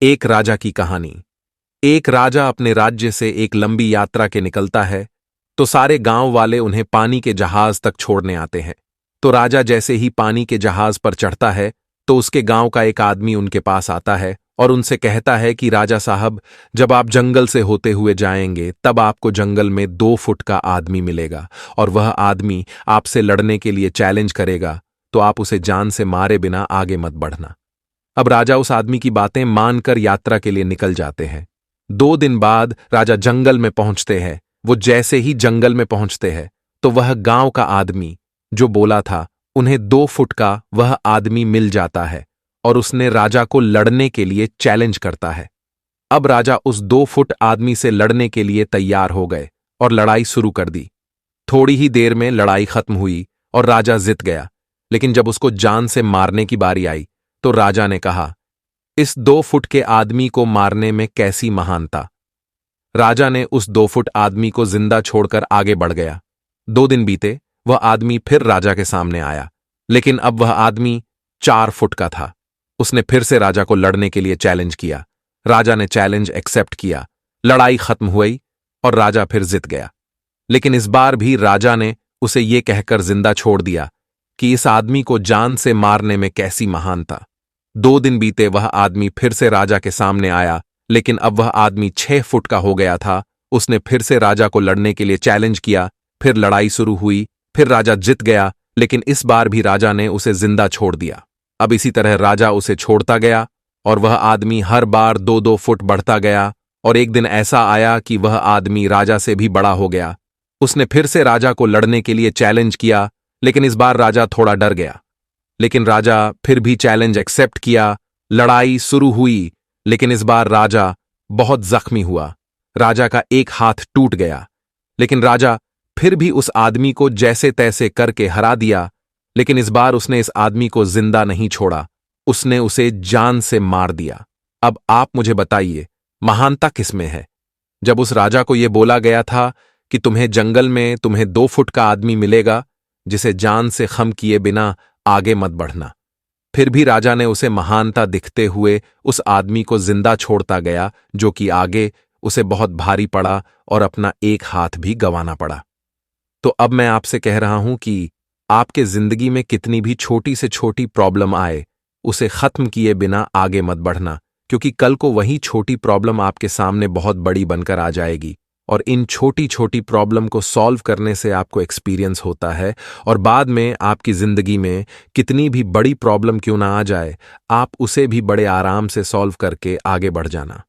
एक राजा की कहानी। एक राजा अपने राज्य से एक लंबी यात्रा के निकलता है तो सारे गांव वाले उन्हें पानी के जहाज तक छोड़ने आते हैं। तो राजा जैसे ही पानी के जहाज पर चढ़ता है तो उसके गांव का एक आदमी उनके पास आता है और उनसे कहता है कि राजा साहब, जब आप जंगल से होते हुए जाएंगे तब आपको जंगल में 2 फुट का आदमी मिलेगा और वह आदमी आपसे लड़ने के लिए चैलेंज करेगा, तो आप उसे जान से मारे बिना आगे मत बढ़ना। अब राजा उस आदमी की बातें मानकर यात्रा के लिए निकल जाते हैं। 2 दिन बाद राजा जंगल में पहुंचते हैं। वो जैसे ही जंगल में पहुंचते हैं तो वह गांव का आदमी जो बोला था उन्हें 2 फुट का वह आदमी मिल जाता है और उसने राजा को लड़ने के लिए चैलेंज करता है। अब राजा उस 2 फुट आदमी से लड़ने के लिए तैयार हो गए और लड़ाई शुरू कर दी। थोड़ी ही देर में लड़ाई खत्म हुई और राजा जीत गया। लेकिन जब उसको जान से मारने की बारी आई तो राजा ने कहा, इस 2 फुट के आदमी को मारने में कैसी महानता। राजा ने उस 2 फुट आदमी को जिंदा छोड़कर आगे बढ़ गया। 2 दिन बीते, वह आदमी फिर राजा के सामने आया, लेकिन अब वह आदमी 4 फुट का था। उसने फिर से राजा को लड़ने के लिए चैलेंज किया। राजा ने चैलेंज एक्सेप्ट किया। लड़ाई खत्म हुई और राजा फिर जीत गया। लेकिन इस बार भी राजा ने उसे ये कहकर जिंदा छोड़ दिया कि इस आदमी को जान से मारने में कैसी महानता। 2 दिन बीते, वह आदमी फिर से राजा के सामने आया, लेकिन अब वह आदमी 6 फुट का हो गया था। उसने फिर से राजा को लड़ने के लिए चैलेंज किया। फिर लड़ाई शुरू हुई। फिर राजा जीत गया, लेकिन इस बार भी राजा ने उसे जिंदा छोड़ दिया। अब इसी तरह राजा उसे छोड़ता गया और वह आदमी हर बार 2-2 फुट बढ़ता गया और एक दिन ऐसा आया कि वह आदमी राजा से भी बड़ा हो गया। उसने फिर से राजा को लड़ने के लिए चैलेंज किया, लेकिन इस बार राजा थोड़ा डर गया। लेकिन राजा फिर भी चैलेंज एक्सेप्ट किया। लड़ाई शुरू हुई, लेकिन इस बार राजा बहुत जख्मी हुआ। राजा का एक हाथ टूट गया, लेकिन राजा फिर भी उस आदमी को जैसे तैसे करके हरा दिया। लेकिन इस बार उसने इस आदमी को जिंदा नहीं छोड़ा, उसने उसे जान से मार दिया। अब आप मुझे बताइए, महानता किसमें है? जब उस राजा को यह बोला गया था कि तुम्हें जंगल में 2 फुट का आदमी मिलेगा जिसे जान से खम किए बिना आगे मत बढ़ना, फिर भी राजा ने उसे महानता दिखते हुए उस आदमी को जिंदा छोड़ता गया, जो कि आगे उसे बहुत भारी पड़ा और अपना एक हाथ भी गंवाना पड़ा। तो अब मैं आपसे कह रहा हूं कि आपके जिंदगी में कितनी भी छोटी से छोटी प्रॉब्लम आए, उसे खत्म किए बिना आगे मत बढ़ना, क्योंकि कल को वही छोटी प्रॉब्लम आपके सामने बहुत बड़ी बनकर आ जाएगी। और इन छोटी छोटी प्रॉब्लम को सॉल्व करने से आपको एक्सपीरियंस होता है और बाद में आपकी जिंदगी में कितनी भी बड़ी प्रॉब्लम क्यों ना आ जाए, आप उसे भी बड़े आराम से सॉल्व करके आगे बढ़ जाना।